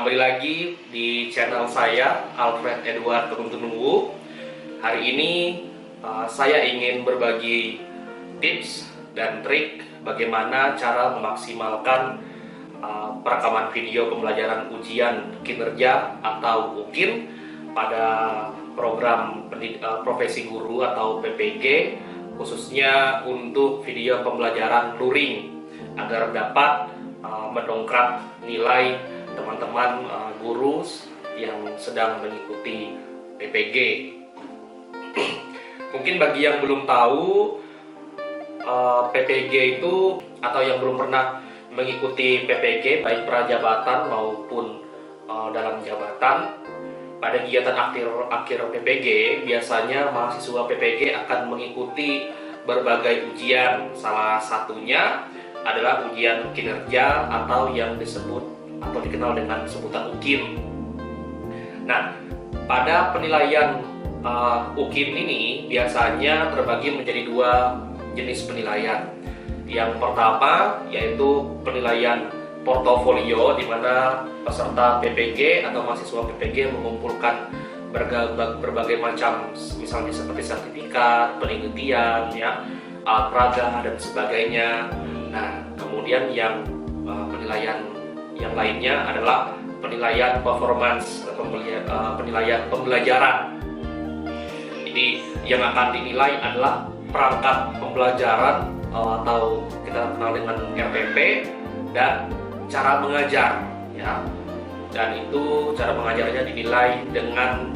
Kembali lagi di channel saya, Alfred Edward Tunungwu. Hari ini saya ingin berbagi tips dan trik bagaimana cara memaksimalkan perekaman video pembelajaran ujian kinerja atau UKIN pada program profesi guru atau PPG, khususnya untuk video pembelajaran luring agar dapat mendongkrak nilai teman-teman guru yang sedang mengikuti PPG. Mungkin bagi yang belum tahu, PPG itu atau yang belum pernah mengikuti PPG baik prajabatan maupun dalam jabatan, pada kegiatan akhir PPG biasanya mahasiswa PPG akan mengikuti berbagai ujian. Salah satunya adalah ujian kinerja atau yang disebut atau dikenal dengan sebutan UKIN. Nah, pada penilaian UKIN ini biasanya terbagi menjadi dua jenis penilaian. Yang pertama yaitu penilaian portofolio, di mana peserta PPG atau mahasiswa PPG mengumpulkan berbagai macam, misalnya seperti sertifikat, penelitian, alat peraga dan sebagainya. Nah, kemudian yang penilaian yang lainnya adalah penilaian performance, penilaian pembelajaran. Jadi yang akan dinilai adalah perangkat pembelajaran atau kita kenal dengan RPP dan cara mengajar, ya. Dan itu cara mengajarnya dinilai dengan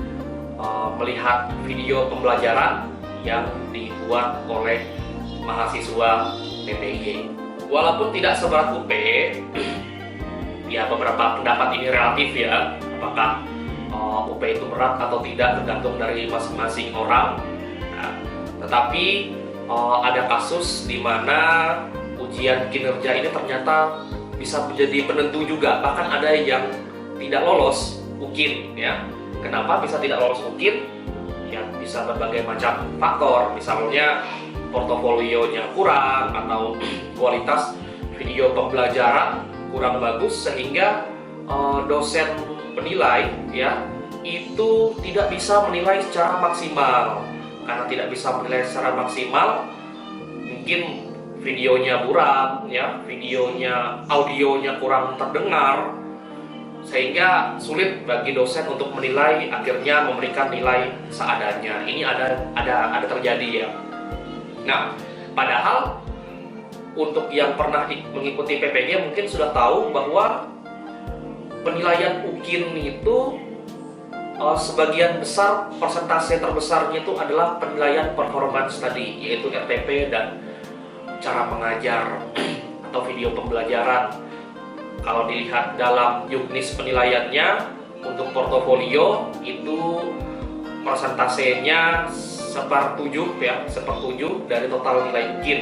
melihat video pembelajaran yang dibuat oleh mahasiswa PPG. Walaupun tidak seberat UP, ya beberapa pendapat ini relatif ya, apakah UP itu berat atau tidak tergantung dari masing-masing orang. Nah, tetapi ada kasus di mana ujian kinerja ini ternyata bisa menjadi penentu juga, bahkan ada yang tidak lolos UKIN, ya. Kenapa bisa tidak lolos UKIN? Ya bisa berbagai macam faktor, misalnya portofolionya kurang atau kualitas video pembelajaran kurang bagus sehingga dosen penilai ya itu tidak bisa menilai secara maksimal. Karena tidak bisa menilai secara maksimal, mungkin videonya buram, ya, audionya kurang terdengar, sehingga sulit bagi dosen untuk menilai, akhirnya memberikan nilai seadanya. Ini ada terjadi ya. Nah, padahal untuk yang pernah mengikuti PPG mungkin sudah tahu bahwa penilaian UKIN itu sebagian besar, persentase terbesarnya itu adalah penilaian performance tadi, yaitu RTP dan cara mengajar atau video pembelajaran. Kalau dilihat dalam juknis penilaiannya untuk portofolio itu persentasenya sepertujuh dari total nilai UKIN.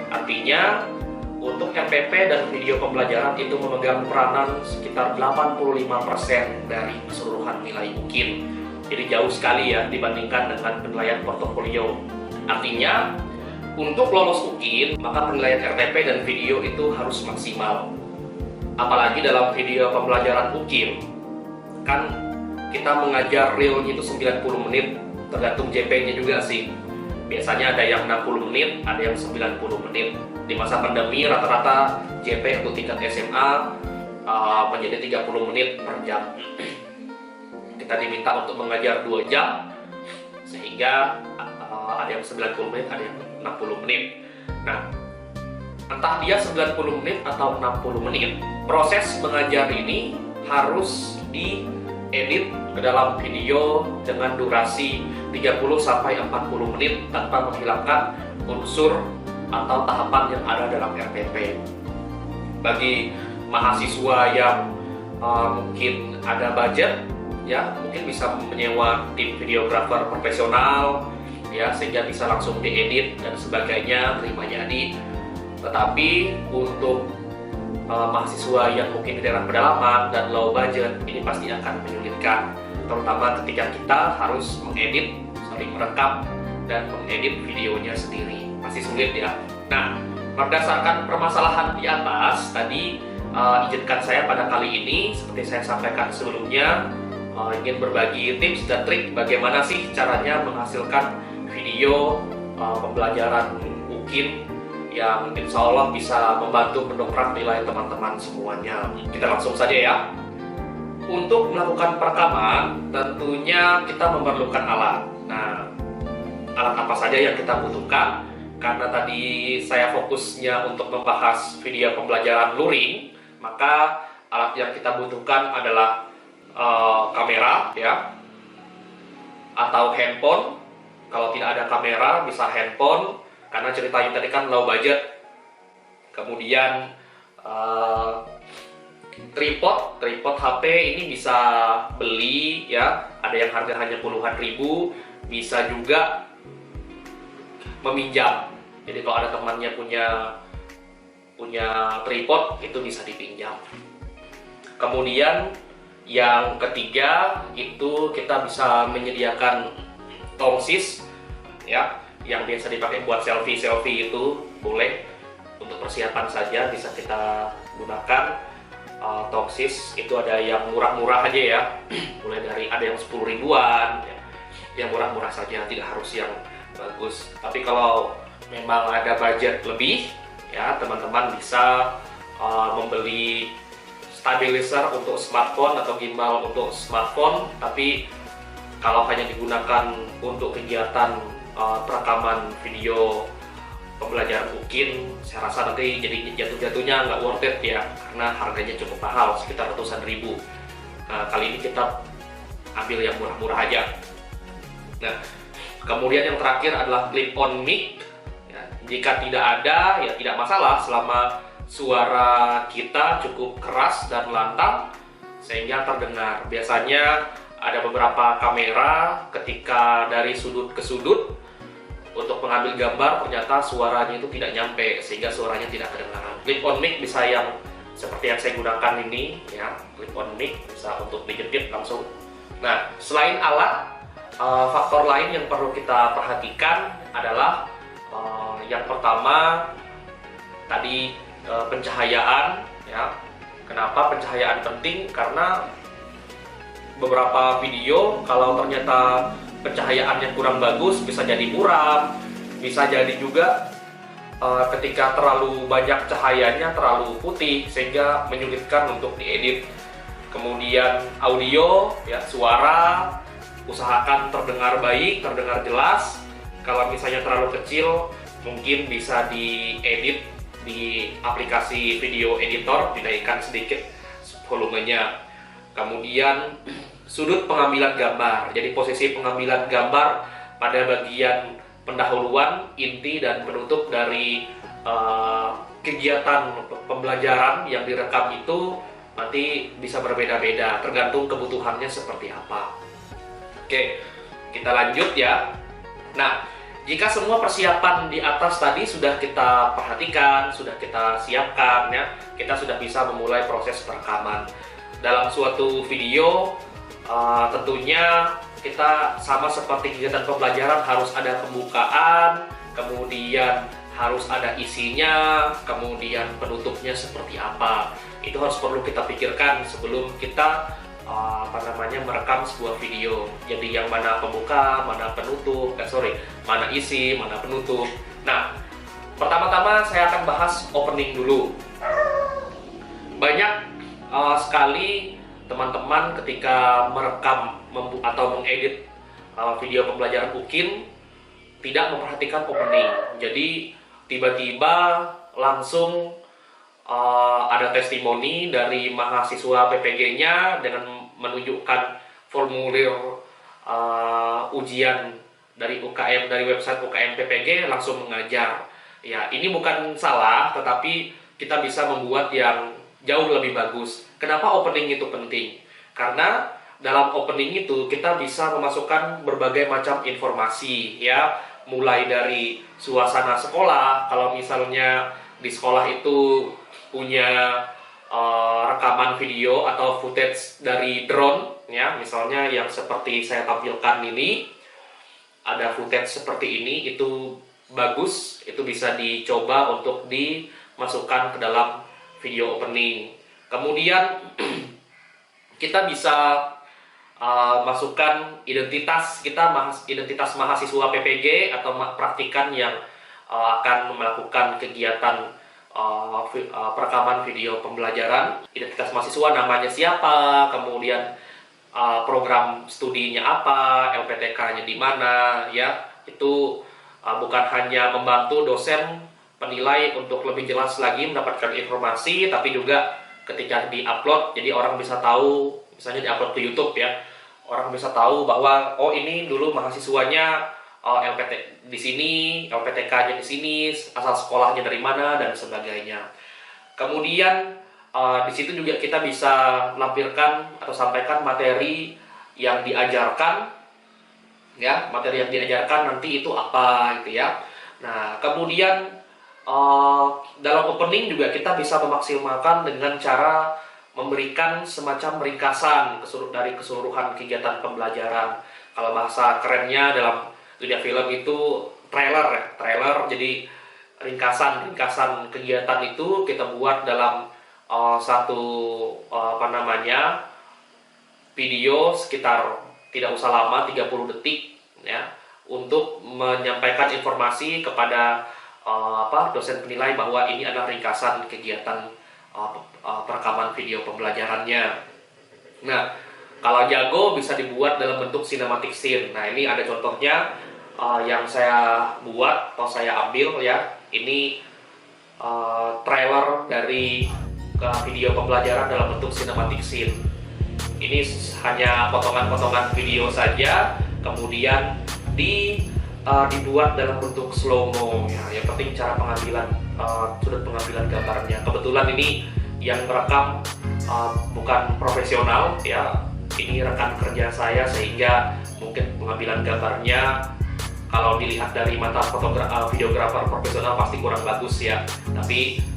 Artinya untuk RPP dan video pembelajaran itu memegang peranan sekitar 85% dari keseluruhan nilai UKIN. Jadi jauh sekali ya dibandingkan dengan penilaian portofolio. Artinya untuk lolos UKIN maka penilaian RTP dan video itu harus maksimal. Apalagi dalam video pembelajaran UKIN kan kita mengajar realnya itu 90 menit, tergantung JP-nya juga sih. Biasanya ada yang 60 menit, ada yang 90 menit. Di masa pandemi rata-rata JP untuk tingkat SMA menjadi 30 menit per jam. Kita diminta untuk mengajar 2 jam, sehingga ada yang 90 menit, ada yang 60 menit. Nah, entah dia 90 menit atau 60 menit, proses mengajar ini harus diedit ke dalam video dengan durasi 30-40 menit tanpa menghilangkan unsur atau tahapan yang ada dalam RPP. Bagi mahasiswa yang mungkin ada budget, ya mungkin bisa menyewa tim videografer profesional, ya sehingga bisa langsung diedit dan sebagainya, terima jadi. Tetapi untuk mahasiswa yang mungkin di daerah pedalaman dan low budget, ini pasti akan menyulitkan, terutama ketika kita harus mengedit, saling merekam dan mengedit videonya sendiri, pasti sulit ya. Nah, berdasarkan permasalahan di atas tadi, izinkan saya pada kali ini, seperti saya sampaikan sebelumnya, ingin berbagi tips dan trik bagaimana sih caranya menghasilkan video pembelajaran UKIN yang insya Allah bisa membantu mendongkrak nilai teman-teman semuanya. Kita langsung saja ya. Untuk melakukan perekaman, tentunya kita memerlukan alat. Nah, alat apa saja yang kita butuhkan? Karena tadi saya fokusnya untuk membahas video pembelajaran luring, maka alat yang kita butuhkan adalah kamera, ya, atau handphone. Kalau tidak ada kamera, bisa handphone, karena ceritanya tadi kan low budget. Kemudian tripod HP ini bisa beli, ya, ada yang harga hanya puluhan ribu, bisa juga meminjam. Jadi kalau ada temannya punya tripod, itu bisa dipinjam. Kemudian yang ketiga itu kita bisa menyediakan tongsis, ya, yang biasa dipakai buat selfie itu boleh, untuk persiapan saja bisa kita gunakan. Tongsis itu ada yang murah-murah aja ya, mulai dari ada yang 10 ribuan ya, yang murah-murah saja, tidak harus yang bagus. Tapi kalau memang ada budget lebih, ya, teman-teman bisa membeli stabilizer untuk smartphone atau gimbal untuk smartphone. Tapi kalau hanya digunakan untuk kegiatan perekaman video pembelajaran UKIN, saya rasa nanti jadi jatuh-jatuhnya nggak worth it ya, karena harganya cukup mahal, sekitar ratusan ribu. Nah, kali ini kita ambil yang murah-murah aja. Nah, kemudian yang terakhir adalah clip-on mic. Ya, jika tidak ada, ya tidak masalah, selama suara kita cukup keras dan lantang sehingga terdengar. Biasanya ada beberapa kamera ketika dari sudut ke sudut untuk mengambil gambar, ternyata suaranya itu tidak nyampe sehingga suaranya tidak kedengaran. Clip-on mic bisa yang seperti yang saya gunakan ini, ya, clip-on mic bisa untuk dijepit langsung. Nah, selain alat, faktor lain yang perlu kita perhatikan adalah yang pertama tadi pencahayaan, ya. Kenapa pencahayaan penting? Karena beberapa video kalau ternyata pencahayaannya kurang bagus, bisa jadi buram, bisa jadi juga ketika terlalu banyak cahayanya terlalu putih sehingga menyulitkan untuk diedit. Kemudian audio, ya, suara, usahakan terdengar baik, terdengar jelas. Kalau misalnya terlalu kecil, mungkin bisa diedit di aplikasi video editor, dinaikkan sedikit volumenya. Kemudian sudut pengambilan gambar, jadi posisi pengambilan gambar pada bagian pendahuluan, inti, dan penutup dari kegiatan pembelajaran yang direkam itu nanti bisa berbeda-beda, tergantung kebutuhannya seperti apa. Oke, kita lanjut ya. Nah, jika semua persiapan di atas tadi sudah kita perhatikan, sudah kita siapkan, ya, kita sudah bisa memulai proses perekaman. Dalam suatu video, tentunya kita sama seperti kegiatan pembelajaran harus ada pembukaan, kemudian harus ada isinya, kemudian penutupnya seperti apa. Itu harus perlu kita pikirkan sebelum kita merekam sebuah video. Jadi yang mana pembuka, mana penutup, mana isi, mana penutup. Nah, pertama-tama saya akan bahas opening dulu. Banyak sekali teman-teman ketika merekam atau mengedit video pembelajaran UKIN tidak memperhatikan opening. Jadi tiba-tiba langsung ada testimoni dari mahasiswa PPG-nya dengan menunjukkan formulir ujian dari UKM, dari website UKM PPG, langsung mengajar. Ya, ini bukan salah, tetapi kita bisa membuat yang jauh lebih bagus. Kenapa opening itu penting? Karena dalam opening itu kita bisa memasukkan berbagai macam informasi, ya, mulai dari suasana sekolah. Kalau misalnya di sekolah itu punya rekaman video atau footage dari drone, ya, misalnya yang seperti saya tampilkan ini, ada footage seperti ini, itu bagus, itu bisa dicoba untuk dimasukkan ke dalam video opening. Kemudian kita bisa masukkan identitas kita, identitas mahasiswa PPG atau praktikan yang akan melakukan kegiatan perekaman video pembelajaran. Identitas mahasiswa, namanya siapa, kemudian program studinya apa, LPTK-nya di mana, ya. Itu bukan hanya membantu dosen penilai untuk lebih jelas lagi mendapatkan informasi, tapi juga ketika di-upload, jadi orang bisa tahu, misalnya di-upload ke YouTube ya, orang bisa tahu bahwa oh ini dulu mahasiswanya LPT di sini, LPTK-nya di sini, asal sekolahnya dari mana dan sebagainya. Kemudian di situ juga kita bisa lampirkan atau sampaikan materi yang diajarkan, ya, materi yang diajarkan nanti itu apa gitu ya. Nah, kemudian dalam opening juga kita bisa memaksimalkan dengan cara memberikan semacam ringkasan dari keseluruhan kegiatan pembelajaran. Kalau bahasa kerennya dalam dunia film itu trailer ya, trailer. Jadi ringkasan kegiatan itu kita buat dalam satu video sekitar tidak usah lama, 30 detik ya, untuk menyampaikan informasi kepada dosen penilai bahwa ini adalah ringkasan kegiatan perekaman video pembelajarannya. Nah, kalau jago bisa dibuat dalam bentuk cinematic scene. Nah, ini ada contohnya yang saya buat atau saya ambil ya. Ini trailer dari video pembelajaran dalam bentuk cinematic scene. Ini hanya potongan-potongan video saja, kemudian dibuat dalam bentuk slow-mo ya. Yang penting cara pengambilan sudut pengambilan gambarnya. Kebetulan ini yang merekam bukan profesional ya, ini rekan kerja saya, sehingga mungkin pengambilan gambarnya kalau dilihat dari mata videografer profesional pasti kurang bagus ya. Tapi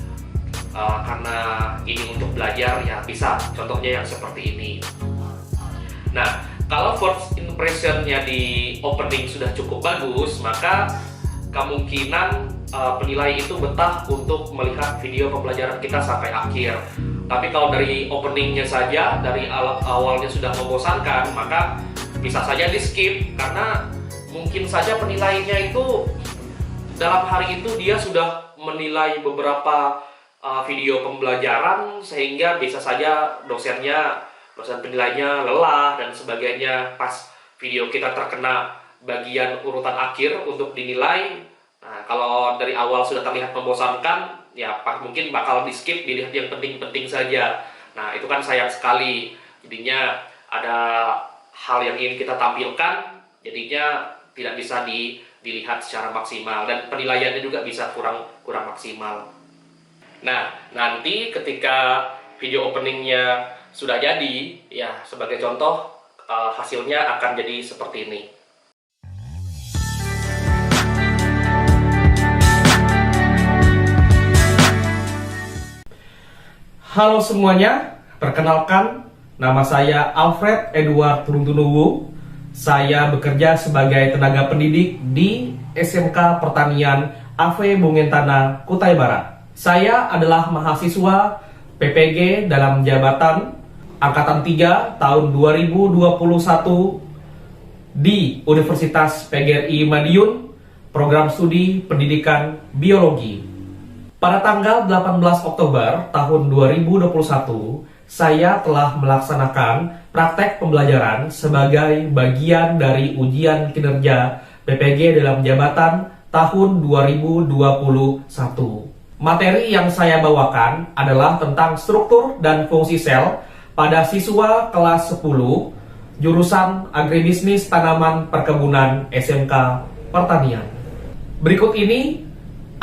karena ini untuk belajar ya bisa contohnya yang seperti ini. Nah, kalau first impression-nya di opening sudah cukup bagus, maka kemungkinan penilai itu betah untuk melihat video pembelajaran kita sampai akhir. Tapi kalau dari openingnya saja, dari awalnya sudah membosankan, maka bisa saja di skip, karena mungkin saja penilainya itu dalam hari itu dia sudah menilai beberapa video pembelajaran, sehingga bisa saja dosen penilainya lelah dan sebagainya pas video kita terkena bagian urutan akhir untuk dinilai. Nah, kalau dari awal sudah terlihat membosankan, ya mungkin bakal di skip, dilihat yang penting-penting saja. Nah, itu kan sayang sekali. Jadinya ada hal yang ingin kita tampilkan, jadinya tidak bisa dilihat secara maksimal, dan penilaiannya juga bisa kurang maksimal. Nah, nanti ketika video openingnya sudah jadi, ya sebagai contoh hasilnya akan jadi seperti ini. Halo semuanya, perkenalkan, nama saya Alfred Edward Runtunuwu. Saya bekerja sebagai tenaga pendidik di SMK Pertanian AV Bungentana, Kutai Barat. Saya adalah mahasiswa PPG dalam jabatan Angkatan 3 tahun 2021 di Universitas PGRI Madiun, program studi pendidikan biologi. Pada tanggal 18 Oktober tahun 2021, saya telah melaksanakan praktek pembelajaran sebagai bagian dari ujian kinerja PPG dalam jabatan tahun 2021. Materi yang saya bawakan adalah tentang struktur dan fungsi sel pada siswa kelas 10 jurusan Agribisnis Tanaman Perkebunan SMK Pertanian. Berikut ini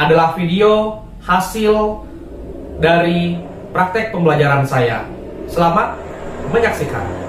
adalah video hasil dari praktek pembelajaran saya. Selamat menyaksikan.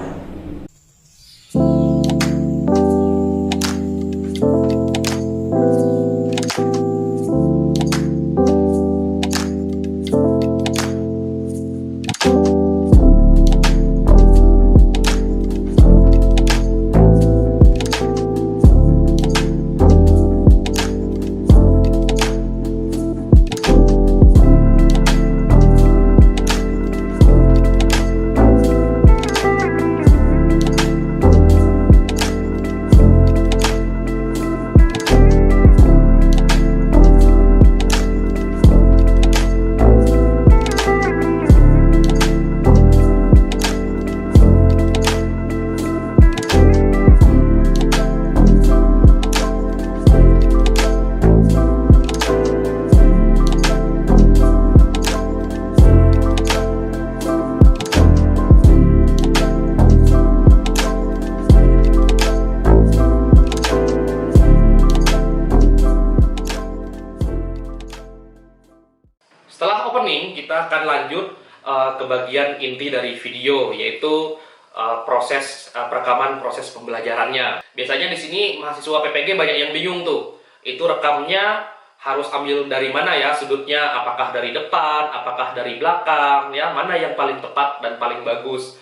recording, kita akan lanjut ke bagian inti dari video, yaitu proses perekaman proses pembelajarannya. Biasanya di sini mahasiswa PPG banyak yang bingung tuh. Itu rekamnya harus ambil dari mana ya sudutnya? Apakah dari depan, apakah dari belakang, ya mana yang paling tepat dan paling bagus?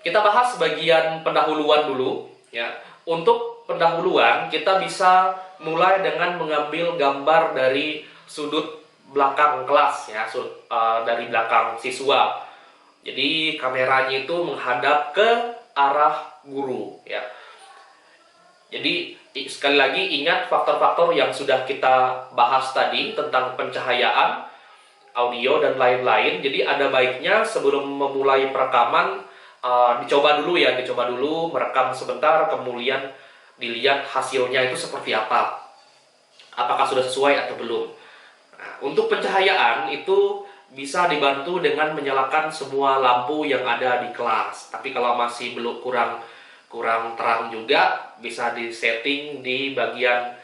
Kita bahas bagian pendahuluan dulu, ya. Untuk pendahuluan kita bisa mulai dengan mengambil gambar dari sudut belakang kelas, ya, dari belakang siswa. Jadi kameranya itu menghadap ke arah guru, ya. Jadi sekali lagi ingat faktor-faktor yang sudah kita bahas tadi tentang pencahayaan, audio dan lain-lain. Jadi ada baiknya sebelum memulai perekaman dicoba dulu merekam sebentar, kemudian dilihat hasilnya itu seperti apa, apakah sudah sesuai atau belum. Nah, untuk pencahayaan itu bisa dibantu dengan menyalakan semua lampu yang ada di kelas. Tapi kalau masih belum kurang terang juga, bisa disetting di bagian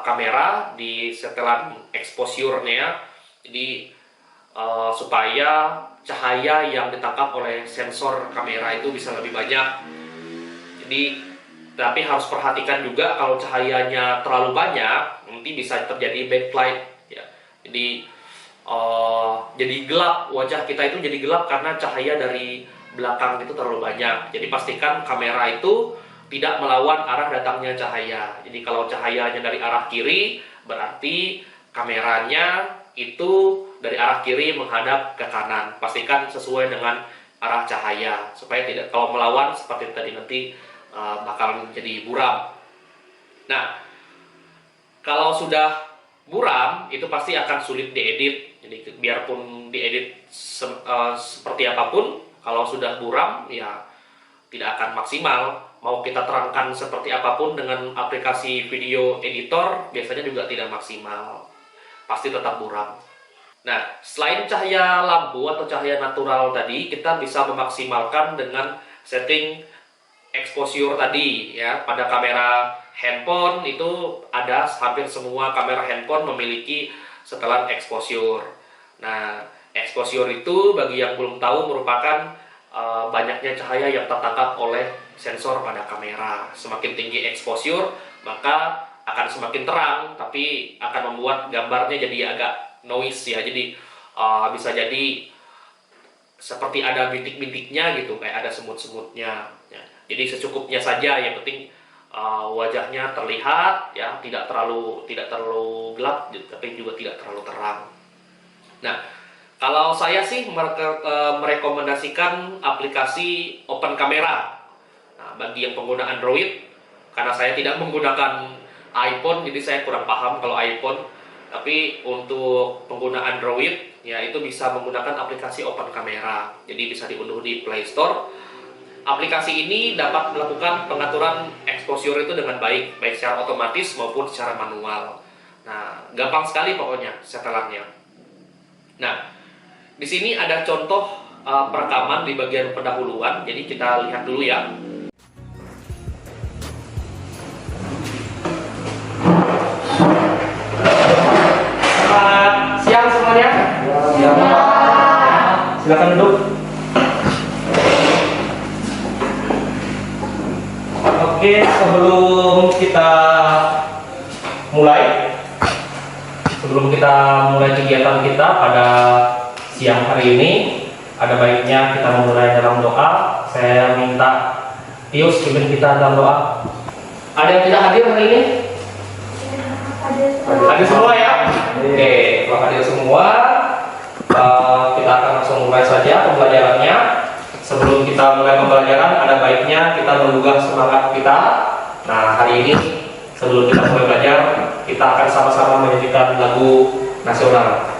kamera, di setelan exposure-nya. Jadi supaya cahaya yang ditangkap oleh sensor kamera itu bisa lebih banyak. Jadi tapi harus perhatikan juga kalau cahayanya terlalu banyak, nanti bisa terjadi backlight, ya. Jadi gelap, wajah kita itu jadi gelap karena cahaya dari belakang itu terlalu banyak. Jadi pastikan kamera itu tidak melawan arah datangnya cahaya. Jadi kalau cahayanya dari arah kiri, berarti kameranya itu dari arah kiri menghadap ke kanan. Pastikan sesuai dengan arah cahaya supaya tidak, kalau melawan seperti tadi nanti bakal menjadi buram. Nah, kalau sudah buram itu pasti akan sulit diedit. Jadi biarpun diedit seperti apapun, kalau sudah buram ya tidak akan maksimal. Mau kita terangkan seperti apapun dengan aplikasi video editor, biasanya juga tidak maksimal. Pasti tetap buram. Nah, selain cahaya lampu atau cahaya natural tadi, kita bisa memaksimalkan dengan setting exposure tadi, ya. Pada kamera handphone itu ada, hampir semua kamera handphone memiliki setelan exposure. Nah, exposure itu bagi yang belum tahu merupakan banyaknya cahaya yang tertangkap oleh sensor pada kamera. Semakin tinggi exposure, maka akan semakin terang, tapi akan membuat gambarnya jadi agak noise, ya. Jadi bisa jadi seperti ada bintik-bintiknya gitu, kayak ada semut-semutnya, ya. Jadi secukupnya saja, yang penting wajahnya terlihat, ya, tidak terlalu gelap, tapi juga tidak terlalu terang. Nah, kalau saya sih merekomendasikan aplikasi Open Camera. Nah, bagi yang pengguna Android, karena saya tidak menggunakan iPhone, jadi saya kurang paham kalau iPhone. Tapi untuk pengguna Android, ya, itu bisa menggunakan aplikasi Open Camera. Jadi bisa diunduh di Play Store. Aplikasi ini dapat melakukan pengaturan exposure itu dengan baik secara otomatis maupun secara manual. Nah, gampang sekali pokoknya setelannya. Nah, di sini ada contoh perekaman di bagian pendahuluan. Jadi kita lihat dulu, ya. Siang semuanya. Siang. Silakan duduk. Oke, sebelum kita mulai kegiatan kita pada siang hari ini, ada baiknya kita memulai dalam doa. Saya minta Tius pimpin kita dalam doa. Ada yang tidak hadir hari ini? Hadir semua, ya? Oke, kalau hadir semua, kita akan langsung mulai saja pembelajarannya. Sebelum kita mulai pembelajaran, ada baiknya kita menggugah semangat kita. Nah, hari ini sebelum kita mulai belajar, kita akan sama-sama menyanyikan lagu nasional.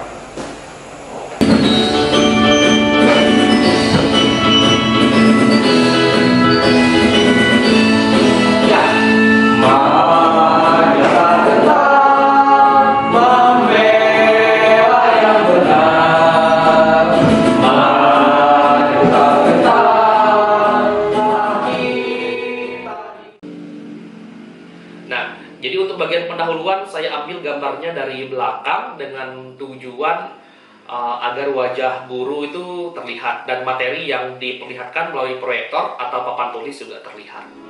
Jadi untuk bagian pendahuluan saya ambil gambarnya dari belakang dengan tujuan agar wajah guru itu terlihat dan materi yang diperlihatkan melalui proyektor atau papan tulis juga terlihat.